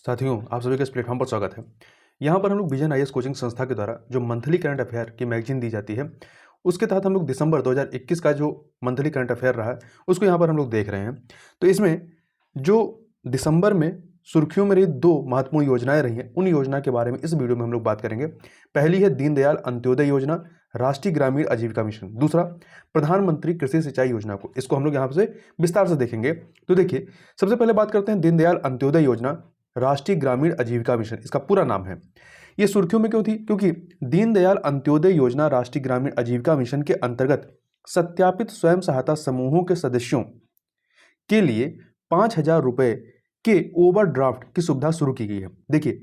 साथियों, आप सभी का इस प्लेटफॉर्म पर स्वागत है। यहाँ पर हम लोग विजन आईएएस कोचिंग संस्था के द्वारा जो मंथली करंट अफेयर की मैगजीन दी जाती है, उसके तहत हम लोग दिसंबर 2021 का जो मंथली करंट अफेयर रहा है, उसको यहाँ पर हम लोग देख रहे हैं। तो इसमें जो दिसंबर में सुर्खियों में रही दो महत्वपूर्ण योजनाएं रही हैं, उन योजना के बारे में इस वीडियो में हम लोग बात करेंगे। पहली है दीनदयाल अंत्योदय योजना, राष्ट्रीय ग्रामीण आजीविका मिशन। दूसरा, प्रधानमंत्री कृषि सिंचाई योजना को, इसको हम लोग यहाँ से विस्तार से देखेंगे। तो देखिए, सबसे पहले बात करते हैं दीनदयाल अंत्योदय योजना, राष्ट्रीय ग्रामीण आजीविका मिशन, इसका पूरा नाम है। ये सुर्खियों में क्यों थी? क्योंकि दीनदयाल अंत्योदय योजना राष्ट्रीय ग्रामीण आजीविका मिशन के अंतर्गत सत्यापित स्वयं सहायता समूहों के सदस्यों के लिए 5,000 रुपए के ओवरड्राफ्ट की सुविधा शुरू की गई है। देखिए,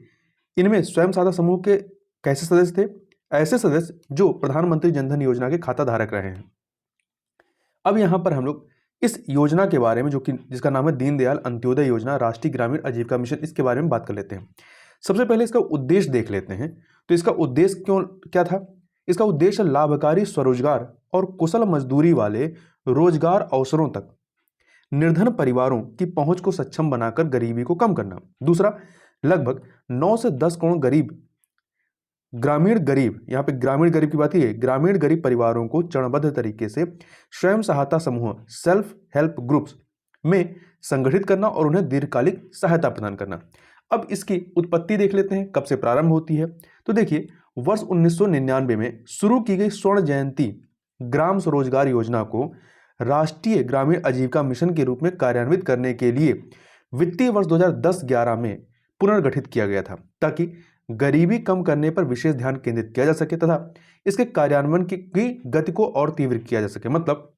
इनमें स्वयं सहायता समूह के कैसे सदस्य थे? ऐसे सदस्य जो प्रधानमंत्री जनधन योजना के खाता धारक रहे हैं। अब यहां पर हम लोग इस योजना के बारे में, जो कि जिसका नाम है दीनदयाल अंत्योदय योजना राष्ट्रीय ग्रामीण आजीविका मिशन, इसके बारे में बात कर लेते हैं। सबसे पहले इसका उद्देश्य देख लेते हैं। तो इसका उद्देश्य क्या था? इसका उद्देश्य लाभकारी स्वरोजगार और कुशल मजदूरी वाले रोजगार अवसरों तक निर्धन परिवारों की पहुंच को सक्षम बनाकर गरीबी को कम करना। दूसरा, लगभग 9 से 10 करोड़ ग्रामीण गरीब, यहाँ पे ग्रामीण गरीब की बात की है, ग्रामीण गरीब परिवारों को चरणबद्ध तरीके से स्वयं सहायता समूह सेल्फ हेल्प ग्रुप्स में संगठित करना और उन्हें दीर्घकालिक सहायता प्रदान करना। अब इसकी उत्पत्ति देख लेते हैं, कब से प्रारंभ होती है। तो देखिए, वर्ष 1999 में शुरू की गई स्वर्ण जयंती ग्राम स्वरोजगार योजना को राष्ट्रीय ग्रामीण आजीविका मिशन के रूप में कार्यान्वित करने के लिए वित्तीय वर्ष 2010-11 में पुनर्गठित किया गया था, ताकि गरीबी कम करने पर विशेष ध्यान केंद्रित किया जा सके तथा इसके कार्यान्वयन की गति को और तीव्र किया जा सके। मतलब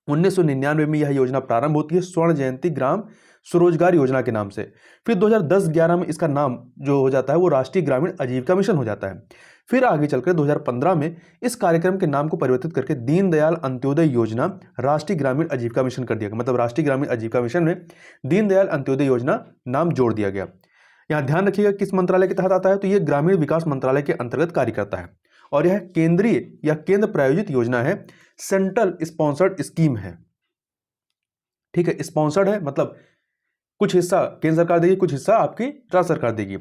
1999 में यह योजना प्रारंभ होती है स्वर्ण जयंती ग्राम स्वरोजगार योजना के नाम से। फिर 2010-11 में इसका नाम जो हो जाता है वो राष्ट्रीय ग्रामीण आजीविका मिशन हो जाता है। फिर आगे चलकर 2015 में इस कार्यक्रम के नाम को परिवर्तित करके दीनदयाल अंत्योदय योजना राष्ट्रीय ग्रामीण आजीविका मिशन कर दिया गया। मतलब राष्ट्रीय ग्रामीण आजीविका मिशन में दीनदयाल अंत्योदय योजना नाम जोड़ दिया गया। यहाँ ध्यान रखिएगा किस मंत्रालय के तहत आता है, तो यह ग्रामीण विकास मंत्रालय के अंतर्गत कार्य करता है और यह केंद्रीय या केंद्र प्रायोजित योजना है, सेंट्रल स्पॉन्सर्ड स्कीम है। ठीक है, स्पॉन्सर्ड है, मतलब कुछ हिस्सा केंद्र सरकार देगी, कुछ हिस्सा आपकी राज्य सरकार देगी।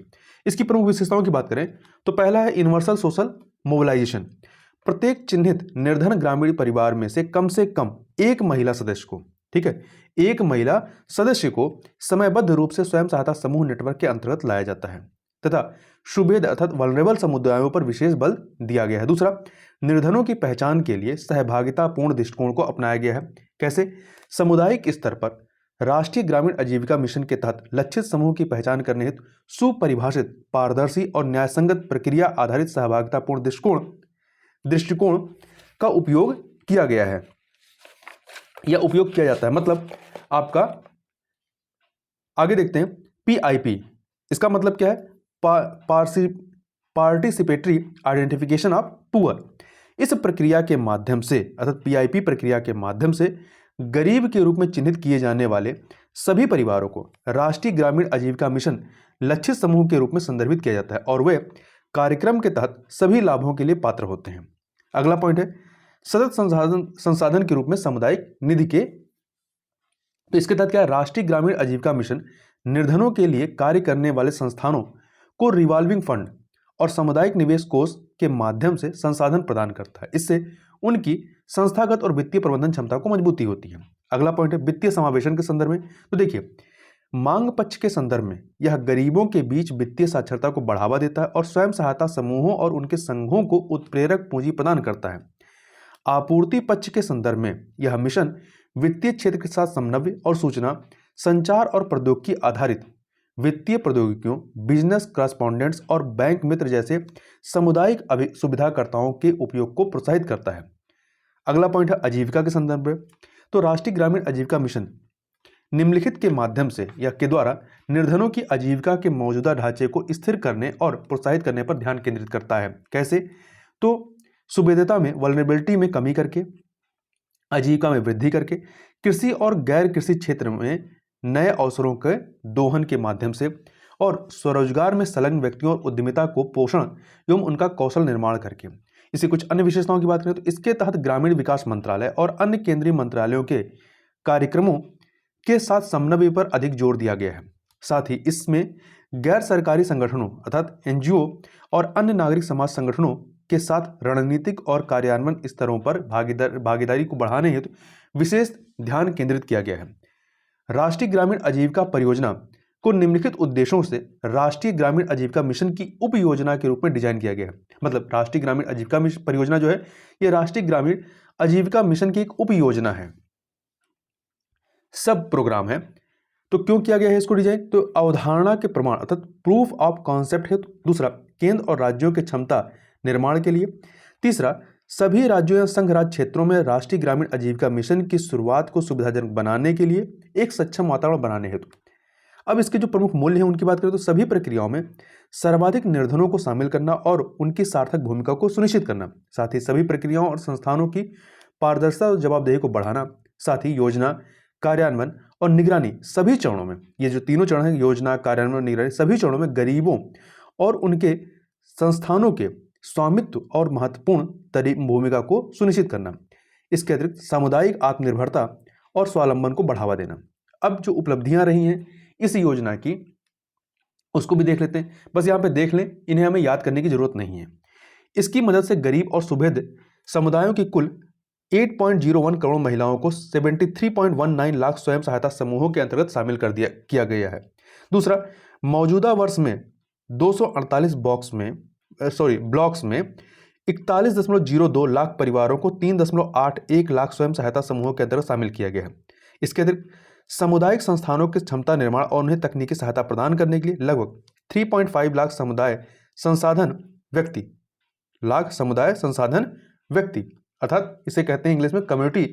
इसकी प्रमुख विशेषताओं की बात करें तो पहला है यूनिवर्सल सोशल मोबिलाइजेशन। प्रत्येक चिन्हित निर्धन ग्रामीण परिवार में से कम एक महिला सदस्य को, ठीक है, एक महिला सदस्य को समयबद्ध रूप से स्वयं सहायता समूह नेटवर्क के अंतर्गत लाया जाता है तथा शुभेद अर्थात वल्नरेबल समुदायों पर विशेष बल दिया गया है। दूसरा, निर्धनों की पहचान के लिए सहभागितापूर्ण दृष्टिकोण को अपनाया गया है। कैसे? सामुदायिक स्तर पर राष्ट्रीय ग्रामीण आजीविका मिशन के तहत लक्षित समूह की पहचान करने हेतु सुपरिभाषित, पारदर्शी और न्यायसंगत प्रक्रिया आधारित सहभागितापूर्ण दृष्टिकोण का उपयोग किया गया है या उपयोग किया जाता है। मतलब आपका आगे देखते हैं PIP, इसका मतलब क्या है? Participatory identification of poor. इस प्रक्रिया के माध्यम से अर्थात PIP प्रक्रिया के माध्यम से गरीब के रूप में चिन्हित किए जाने वाले सभी परिवारों को राष्ट्रीय ग्रामीण आजीविका मिशन लक्षित समूह के रूप में संदर्भित किया जाता है और वे कार्यक्रम के तहत सभी लाभों के लिए पात्र होते हैं। अगला पॉइंट है सतत संसाधन के रूप में सामुदायिक निधि के। तो इसके तहत क्या है? राष्ट्रीय ग्रामीण आजीविका मिशन निर्धनों के लिए कार्य करने वाले संस्थानों को रिवॉल्विंग फंड और सामुदायिक निवेश कोष के माध्यम से संसाधन प्रदान करता है। इससे उनकी संस्थागत और वित्तीय प्रबंधन क्षमता को मजबूती होती है। अगला पॉइंट है वित्तीय समावेशन के संदर्भ में। तो देखिए, मांग पक्ष के संदर्भ में यह गरीबों के बीच वित्तीय साक्षरता को बढ़ावा देता है और स्वयं सहायता समूहों और उनके संघों को उत्प्रेरक पूंजी प्रदान करता है। आपूर्ति पक्ष के संदर्भ में यह मिशन वित्तीय क्षेत्र के साथ समन्वय और सूचना संचार और प्रौद्योगिकी आधारित वित्तीय प्रौद्योगिकियों, बिजनेस करस्पॉन्डेंट्स और बैंक मित्र जैसे सामुदायिक सुविधाकर्ताओं के उपयोग को प्रोत्साहित करता है। अगला पॉइंट है आजीविका के संदर्भ में। तो राष्ट्रीय ग्रामीण आजीविका मिशन निम्नलिखित के माध्यम से या के द्वारा निर्धनों की आजीविका के मौजूदा ढांचे को स्थिर करने और प्रोत्साहित करने पर ध्यान केंद्रित करता है। कैसे? तो सुभेद्यता में, वल्नरेबिलिटी में कमी करके, आजीविका में वृद्धि करके, कृषि और गैर कृषि क्षेत्र में नए अवसरों के दोहन के माध्यम से और स्वरोजगार में संलग्न व्यक्तियों और उद्यमिता को पोषण एवं उनका कौशल निर्माण करके। इसी कुछ अन्य विशेषताओं की बात करें तो इसके तहत ग्रामीण विकास मंत्रालय और अन्य केंद्रीय मंत्रालयों के कार्यक्रमों के साथ समन्वय पर अधिक जोर दिया गया है। साथ ही इसमें गैर सरकारी संगठनों अर्थात एनजीओ और अन्य नागरिक समाज संगठनों के साथ रणनीतिक और कार्यान्वयन स्तरों पर भागीदारी को बढ़ाने हेतु विशेष ध्यान केंद्रित किया गया है। राष्ट्रीय ग्रामीण आजीविका परियोजना को निम्नलिखित उद्देश्यों से राष्ट्रीय ग्रामीण आजीविका मिशन की उप योजना के रूप में डिजाइन किया गया है। मतलब राष्ट्रीय ग्रामीण आजीविका परियोजना जो है ये राष्ट्रीय ग्रामीण आजीविका मिशन की एक उप योजना है, सब प्रोग्राम है। तो क्यों किया गया है इसको डिजाइन? तो अवधारणा के प्रमाण अर्थात प्रूफ ऑफ कॉन्सेप्ट है। दूसरा, केंद्र और राज्यों के क्षमता निर्माण के लिए। तीसरा, सभी राज्यों या संघ राज्य क्षेत्रों में राष्ट्रीय ग्रामीण आजीविका मिशन की शुरुआत को सुविधाजनक बनाने के लिए एक सक्षम वातावरण बनाने हेतु। अब इसके जो प्रमुख मूल्य हैं उनकी बात करें तो सभी प्रक्रियाओं में सर्वाधिक निर्धनों को शामिल करना और उनकी सार्थक भूमिका को सुनिश्चित करना, साथ ही सभी प्रक्रियाओं और संस्थानों की पारदर्शिता और जवाबदेही को बढ़ाना, साथ ही योजना कार्यान्वयन और निगरानी सभी चरणों में, ये जो तीनों चरण हैं योजना कार्यान्वयन और निगरानी, सभी चरणों में गरीबों और उनके संस्थानों के स्वामित्व और महत्वपूर्ण भूमिका को सुनिश्चित करना। इसके अतिरिक्त सामुदायिक आत्मनिर्भरता और स्वावलंबन को बढ़ावा देना। अब जो उपलब्धियां रही हैं इस योजना की उसको भी देख लेते हैं। बस यहाँ पे देख लें, इन्हें हमें याद करने की जरूरत नहीं है। इसकी मदद से गरीब और सुभेद समुदायों की कुल 8.01 करोड़ महिलाओं को 73.19 लाख स्वयं सहायता समूहों के अंतर्गत शामिल किया गया है। दूसरा, मौजूदा वर्ष में 248 ब्लॉक्स में 41.02 लाख परिवारों को 3.81 लाख स्वयं सहायता समूहों के अंतर्गत शामिल किया गया है। इसके अतिरिक्त सामुदायिक संस्थानों के क्षमता निर्माण और उन्हें तकनीकी सहायता प्रदान करने के लिए लगभग 3.5 लाख समुदाय संसाधन व्यक्ति अर्थात इसे कहते हैं इंग्लिश में कम्युनिटी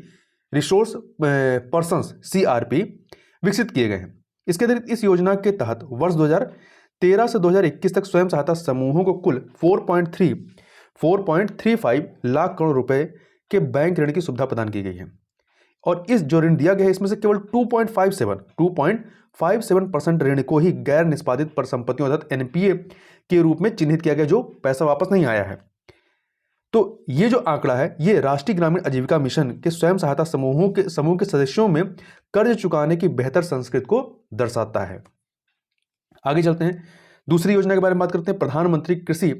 रिसोर्स पर्सन्स CRP विकसित किए गए हैं। इसके अतिरिक्त इस योजना के तहत वर्ष 2013 से 2021 तक स्वयं सहायता समूहों को कुल 4.35 लाख करोड़ रुपए के बैंक ऋण की सुविधा प्रदान की गई है। और इस जो ऋण दिया गया है इसमें से केवल 2.57% ऋण को ही गैर निष्पादित परिसंपत्तियों अर्थात NPA के रूप में चिन्हित किया गया, जो पैसा वापस नहीं आया है। तो ये जो आंकड़ा है ये राष्ट्रीय ग्रामीण आजीविका मिशन के स्वयं सहायता समूह के सदस्यों में कर्ज चुकाने की बेहतर संस्कृति को दर्शाता है। आगे चलते हैं, दूसरी योजना के बारे में बात करते हैं, प्रधानमंत्री कृषि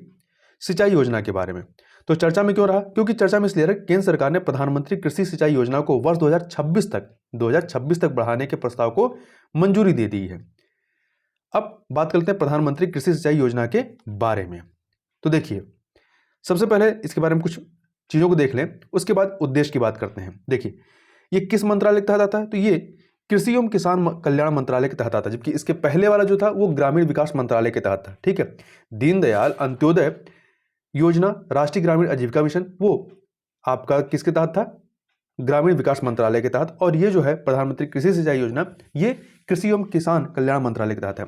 सिंचाई योजना के बारे में। तो चर्चा में क्यों रहा? क्योंकि चर्चा में इसलिए रहा केंद्र सरकार ने प्रधानमंत्री कृषि सिंचाई योजना को वर्ष 2026 तक बढ़ाने के प्रस्ताव को मंजूरी दे दी है। अब बात करते हैं प्रधानमंत्री कृषि सिंचाई योजना के बारे में। तो देखिए, सबसे पहले इसके बारे में कुछ चीजों को देख लें, उसके बाद उद्देश्य की बात करते हैं। देखिए, ये किस मंत्रालय के तहत आता है? तो ये कृषि एवं किसान कल्याण मंत्रालय के तहत आता है, जबकि इसके पहले वाला जो था वो ग्रामीण विकास मंत्रालय के तहत था। ठीक है, दीनदयाल अंत्योदय योजना राष्ट्रीय ग्रामीण आजीविका मिशन वो आपका किसके तहत था? ग्रामीण विकास मंत्रालय के तहत। और ये जो है प्रधानमंत्री कृषि सिंचाई योजना ये कृषि एवं किसान कल्याण मंत्रालय के तहत है।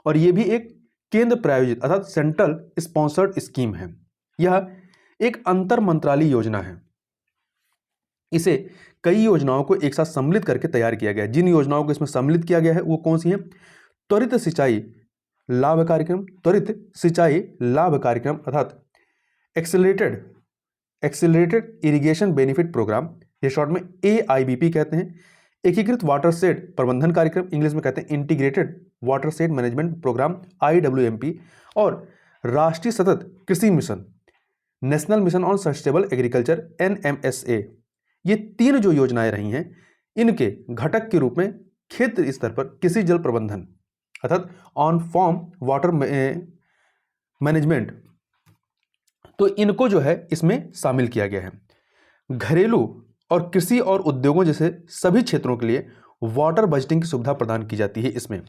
और ये भी एक केंद्र प्रायोजित अर्थात सेंट्रल स्पॉन्सर्ड स्कीम है। यह एक अंतर मंत्रालय योजना है। इसे कई योजनाओं को एक साथ सम्मिलित करके तैयार किया गया है। जिन योजनाओं को इसमें सम्मिलित किया गया है वो कौन सी हैं? त्वरित सिंचाई लाभ कार्यक्रम अर्थात एक्सेलरेटेड इरिगेशन बेनिफिट प्रोग्राम, ये शॉर्ट में AIBP कहते हैं। एकीकृत वाटरशेड प्रबंधन कार्यक्रम, इंग्लिश में कहते हैं integrated watershed management programme IWMP। और राष्ट्रीय सतत कृषि मिशन, national mission on sustainable agriculture NMSA। ये तीन जो योजनाएं रही हैं इनके घटक के रूप में क्षेत्र स्तर पर कृषि जल प्रबंधन अर्थात ऑन फॉर्म वाटर मैनेजमेंट, तो इनको जो है इसमें शामिल किया गया है। घरेलू और कृषि और उद्योगों जैसे सभी क्षेत्रों के लिए वाटर बजटिंग की सुविधा प्रदान की जाती है इसमें।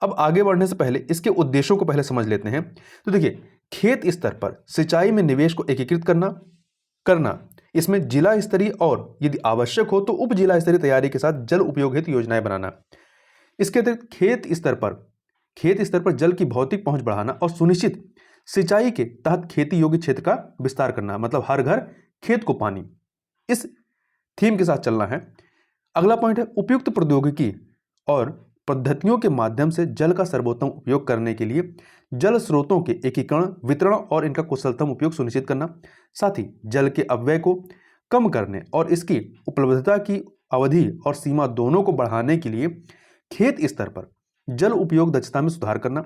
अब आगे बढ़ने से पहले इसके उद्देश्यों को पहले समझ लेते हैं। तो देखिए, खेत स्तर पर सिंचाई में निवेश को एकीकृत करना, इसमें जिला स्तरीय और यदि आवश्यक हो तो उप जिला स्तरीय तैयारी के साथ जल उपयोग हेतु योजनाएं बनाना। इसके अतिरिक्त खेत स्तर पर जल की भौतिक पहुंच बढ़ाना और सुनिश्चित सिंचाई के तहत खेती योग्य क्षेत्र का विस्तार करना, मतलब हर घर खेत को पानी, इस थीम के साथ चलना है। अगला पॉइंट है उपयुक्त प्रौद्योगिकी और पद्धतियों के माध्यम से जल का सर्वोत्तम उपयोग करने के लिए जल स्रोतों के एकीकरण, वितरण और इनका कुशलतम उपयोग सुनिश्चित करना। साथ ही जल के अपव्यय को कम करने और इसकी उपलब्धता की अवधि और सीमा दोनों को बढ़ाने के लिए खेत स्तर पर जल उपयोग दक्षता में सुधार करना।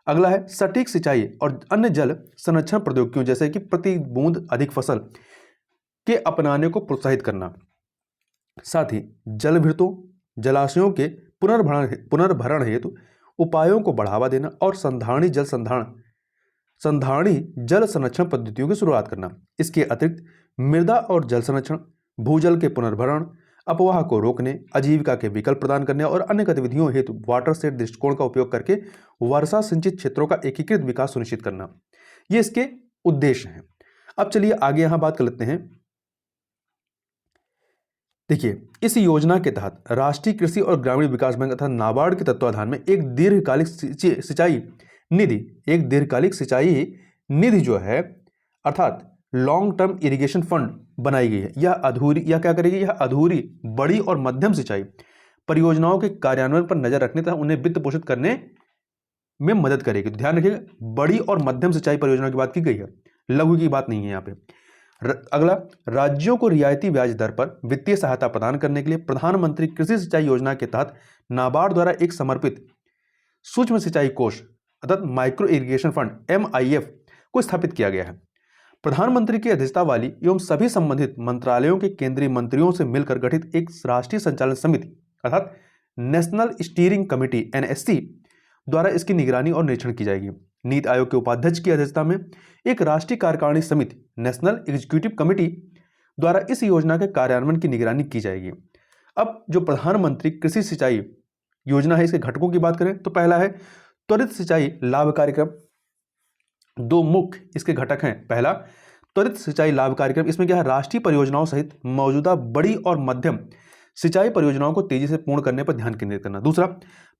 अगला है सटीक सिंचाई और अन्य जल संरक्षण प्रौद्योगिकियों जैसे कि प्रति बूंद अधिक फसल के अपनाने को प्रोत्साहित करना। साथ ही जल भृतों जलाशयों के पुनर्भरण हेतु उपायों को बढ़ावा देना और संधारणी जल संरक्षण पद्धतियों की शुरुआत करना। इसके अतिरिक्त मृदा और जल संरक्षण, भूजल के पुनर्भरण, अपवाह को रोकने, आजीविका के विकल्प प्रदान करने और अन्य गतिविधियों हेतु वाटरशेड दृष्टिकोण का उपयोग करके वर्षा सिंचित क्षेत्रों का एकीकृत विकास सुनिश्चित करना, ये इसके उद्देश्य हैं। अब चलिए आगे यहां बात कर लेते हैं। देखिए, इस योजना के तहत राष्ट्रीय कृषि और ग्रामीण विकास बैंक अर्थात नाबार्ड के तत्वाधान में एक दीर्घकालिक सिंचाई निधि जो है अर्थात लॉन्ग टर्म इरिगेशन फंड बनाई गई है। यह क्या करेगी? यह अधूरी, बड़ी और मध्यम सिंचाई परियोजनाओं के कार्यान्वयन पर नजर रखने तथा उन्हें वित्त पोषित करने में मदद करेगी। तो ध्यान रखिएगा, बड़ी और मध्यम सिंचाई परियोजना की बात की गई है, लघु की बात नहीं है यहाँ पे। अगला, राज्यों को रियायती ब्याज दर पर वित्तीय सहायता प्रदान करने के लिए प्रधानमंत्री कृषि सिंचाई योजना के तहत नाबार्ड द्वारा एक समर्पित सूक्ष्म सिंचाई कोष अर्थात माइक्रो इरिगेशन फंड MIF को स्थापित किया गया है। प्रधानमंत्री की अध्यक्षता वाली एवं सभी संबंधित मंत्रालयों के केंद्रीय मंत्रियों से मिलकर गठित एक राष्ट्रीय संचालन समिति अर्थात नेशनल स्टीयरिंग कमेटी NSC द्वारा इसकी निगरानी और निरीक्षण की जाएगी। नीति आयोग के उपाध्यक्ष की अध्यक्षता में एक राष्ट्रीय कार्यकारिणी समिति नेशनल एग्जीक्यूटिव कमेटी द्वारा इस योजना के कार्यान्वयन की निगरानी की जाएगी। अब जो प्रधानमंत्री कृषि सिंचाई योजना है, इसके घटकों की बात करें तो पहला है त्वरित सिंचाई लाभ कार्यक्रम। दो मुख्य इसके घटक हैं। पहला, त्वरित सिंचाई लाभ कार्यक्रम, इसमें क्या है? राष्ट्रीय परियोजनाओं सहित मौजूदा बड़ी और मध्यम सिंचाई परियोजनाओं को तेजी से पूर्ण करने पर ध्यान केंद्रित करना। दूसरा,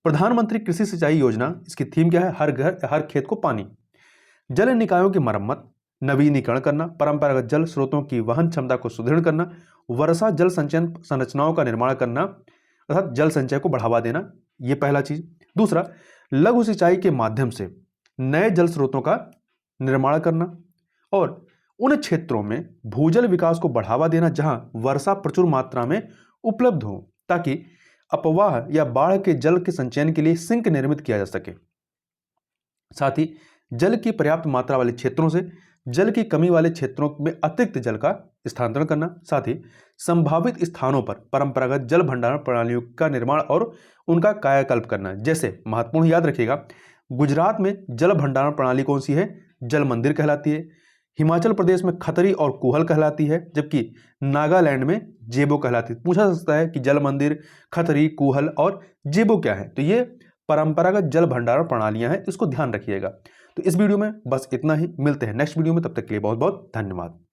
प्रधानमंत्री कृषि सिंचाई योजना, इसकी थीम क्या है? हर घर हर खेत को पानी। जल निकायों की मरम्मत, नवीनीकरण करना, परंपरागत जल स्रोतों की वहन क्षमता को सुदृढ़ करना, वर्षा जल संचयन संरचनाओं का निर्माण करना अर्थात जल संचय को बढ़ावा देना, ये पहला चीज। दूसरा, लघु सिंचाई के माध्यम से नए जल स्रोतों का निर्माण करना और उन क्षेत्रों में भूजल विकास को बढ़ावा देना जहां वर्षा प्रचुर मात्रा में उपलब्ध हो, ताकि अपवाह या बाढ़ के जल के संचयन के लिए सिंक निर्मित किया जा सके। साथ ही जल की पर्याप्त मात्रा वाले क्षेत्रों से जल की कमी वाले क्षेत्रों में अतिरिक्त जल का स्थानांतरण करना। साथ ही संभावित स्थानों पर परंपरागत जल भंडारण प्रणालियों का निर्माण और उनका कायाकल्प करना। जैसे महत्वपूर्ण याद रखिएगा, गुजरात में जल भंडारण प्रणाली कौन सी है? जल मंदिर कहलाती है। हिमाचल प्रदेश में खतरी और कुहल कहलाती है, जबकि नागालैंड में जेबो कहलाती है। पूछा जा सकता है कि जल मंदिर, खतरी, कुहल और जेबो क्या है? तो ये परंपरागत जल भंडारण प्रणालियां हैं, इसको ध्यान रखिएगा। तो इस वीडियो में बस इतना ही, मिलते हैं नेक्स्ट वीडियो में, तब तक के लिए बहुत बहुत धन्यवाद।